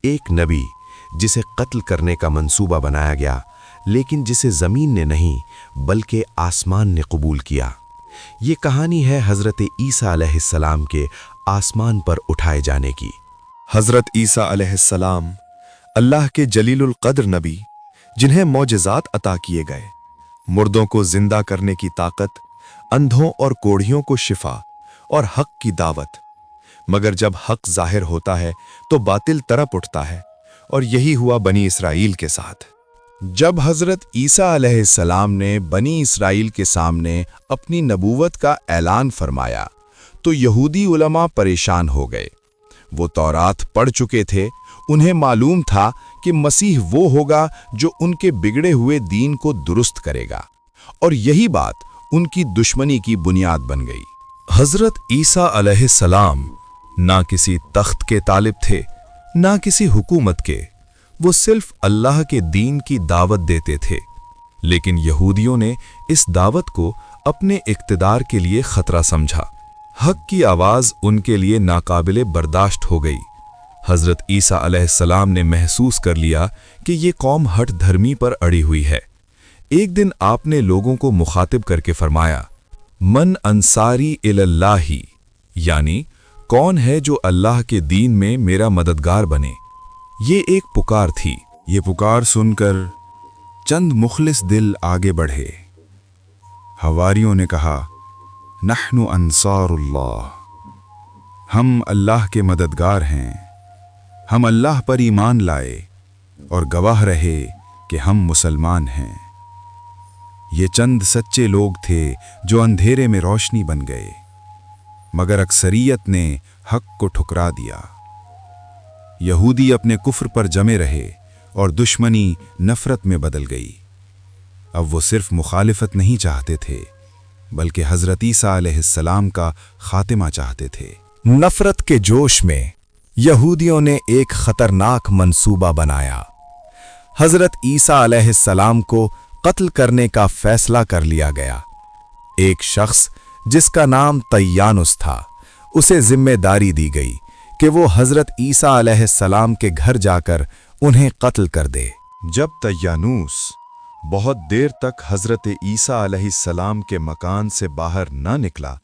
ایک نبی جسے قتل کرنے کا منصوبہ بنایا گیا، لیکن جسے زمین نے نہیں بلکہ آسمان نے قبول کیا۔ یہ کہانی ہے حضرت عیسیٰ علیہ السلام کے آسمان پر اٹھائے جانے کی۔ حضرت عیسیٰ علیہ السلام اللہ کے جلیل القدر نبی، جنہیں معجزات عطا کیے گئے، مردوں کو زندہ کرنے کی طاقت، اندھوں اور کوڑھیوں کو شفا اور حق کی دعوت۔ مگر جب حق ظاہر ہوتا ہے تو باطل تڑپ اٹھتا ہے، اور یہی ہوا بنی اسرائیل کے ساتھ۔ جب حضرت عیسیٰ علیہ السلام نے بنی اسرائیل کے سامنے اپنی نبوت کا اعلان فرمایا تو یہودی علماء پریشان ہو گئے۔ وہ تورات پڑھ چکے تھے، انہیں معلوم تھا کہ مسیح وہ ہوگا جو ان کے بگڑے ہوئے دین کو درست کرے گا، اور یہی بات ان کی دشمنی کی بنیاد بن گئی۔ حضرت عیسیٰ علیہ السلام نہ کسی تخت کے طالب تھے، نہ کسی حکومت کے، وہ صرف اللہ کے دین کی دعوت دیتے تھے۔ لیکن یہودیوں نے اس دعوت کو اپنے اقتدار کے لیے خطرہ سمجھا۔ حق کی آواز ان کے لیے ناقابل برداشت ہو گئی۔ حضرت عیسیٰ علیہ السلام نے محسوس کر لیا کہ یہ قوم ہٹ دھرمی پر اڑی ہوئی ہے۔ ایک دن آپ نے لوگوں کو مخاطب کر کے فرمایا، من انصاری الی اللہ، یعنی کون ہے جو اللہ کے دین میں میرا مددگار بنے۔ یہ ایک پکار تھی۔ یہ پکار سن کر چند مخلص دل آگے بڑھے۔ حواریوں نے کہا، نحن انصار اللہ، ہم اللہ کے مددگار ہیں، ہم اللہ پر ایمان لائے اور گواہ رہے کہ ہم مسلمان ہیں۔ یہ چند سچے لوگ تھے جو اندھیرے میں روشنی بن گئے، مگر اکثریت نے حق کو ٹھکرا دیا۔ یہودی اپنے کفر پر جمے رہے اور دشمنی نفرت میں بدل گئی۔ اب وہ صرف مخالفت نہیں چاہتے تھے، بلکہ حضرت عیسیٰ علیہ السلام کا خاتمہ چاہتے تھے۔ نفرت کے جوش میں یہودیوں نے ایک خطرناک منصوبہ بنایا۔ حضرت عیسیٰ علیہ السلام کو قتل کرنے کا فیصلہ کر لیا گیا۔ ایک شخص جس کا نام طیانوس تھا، اسے ذمہ داری دی گئی کہ وہ حضرت عیسیٰ علیہ السلام کے گھر جا کر انہیں قتل کر دے۔ جب طیانوس بہت دیر تک حضرت عیسیٰ علیہ السلام کے مکان سے باہر نہ نکلا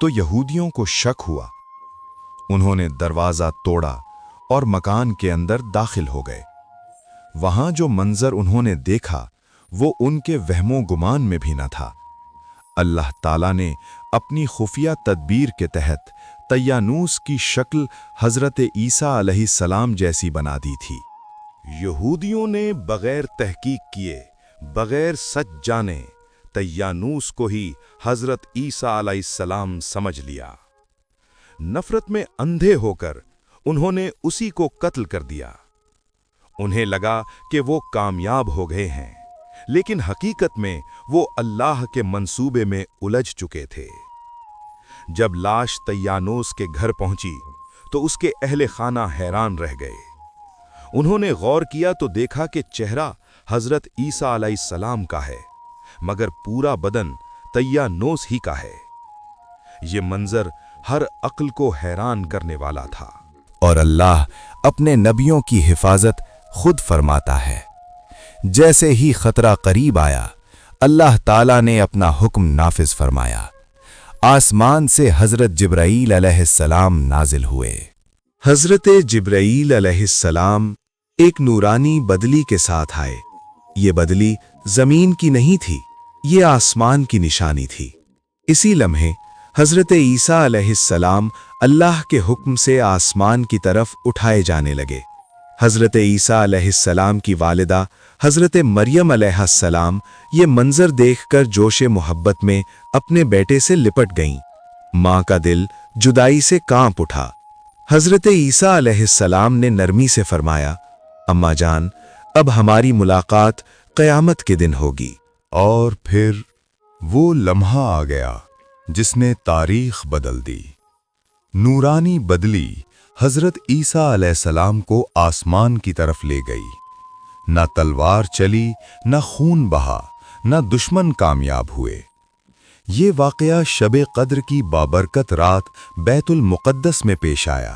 تو یہودیوں کو شک ہوا۔ انہوں نے دروازہ توڑا اور مکان کے اندر داخل ہو گئے۔ وہاں جو منظر انہوں نے دیکھا وہ ان کے وہم و گمان میں بھی نہ تھا۔ اللہ تعالیٰ نے اپنی خفیہ تدبیر کے تحت طیانوس کی شکل حضرت عیسیٰ علیہ السلام جیسی بنا دی تھی۔ یہودیوں نے بغیر تحقیق کیے، بغیر سچ جانے، طیانوس کو ہی حضرت عیسیٰ علیہ السلام سمجھ لیا۔ نفرت میں اندھے ہو کر انہوں نے اسی کو قتل کر دیا۔ انہیں لگا کہ وہ کامیاب ہو گئے ہیں، لیکن حقیقت میں وہ اللہ کے منصوبے میں الجھ چکے تھے۔ جب لاش طیانوس کے گھر پہنچی تو اس کے اہل خانہ حیران رہ گئے۔ انہوں نے غور کیا تو دیکھا کہ چہرہ حضرت عیسیٰ علیہ السلام کا ہے، مگر پورا بدن طیانوس ہی کا ہے۔ یہ منظر ہر عقل کو حیران کرنے والا تھا۔ اور اللہ اپنے نبیوں کی حفاظت خود فرماتا ہے۔ جیسے ہی خطرہ قریب آیا، اللہ تعالیٰ نے اپنا حکم نافذ فرمایا۔ آسمان سے حضرت جبرائیل علیہ السلام نازل ہوئے۔ حضرت جبرائیل علیہ السلام ایک نورانی بدلی کے ساتھ آئے۔ یہ بدلی زمین کی نہیں تھی، یہ آسمان کی نشانی تھی۔ اسی لمحے حضرت عیسیٰ علیہ السلام اللہ کے حکم سے آسمان کی طرف اٹھائے جانے لگے۔ حضرت عیسیٰ علیہ السلام کی والدہ حضرت مریم علیہ السلام یہ منظر دیکھ کر جوش محبت میں اپنے بیٹے سے لپٹ گئیں۔ ماں کا دل جدائی سے کانپ اٹھا۔ حضرت عیسیٰ علیہ السلام نے نرمی سے فرمایا، اماں جان، اب ہماری ملاقات قیامت کے دن ہوگی۔ اور پھر وہ لمحہ آ گیا جس نے تاریخ بدل دی۔ نورانی بدلی حضرت عیسیٰ علیہ السلام کو آسمان کی طرف لے گئی۔ نہ تلوار چلی، نہ خون بہا، نہ دشمن کامیاب ہوئے۔ یہ واقعہ شب قدر کی بابرکت رات بیت المقدس میں پیش آیا۔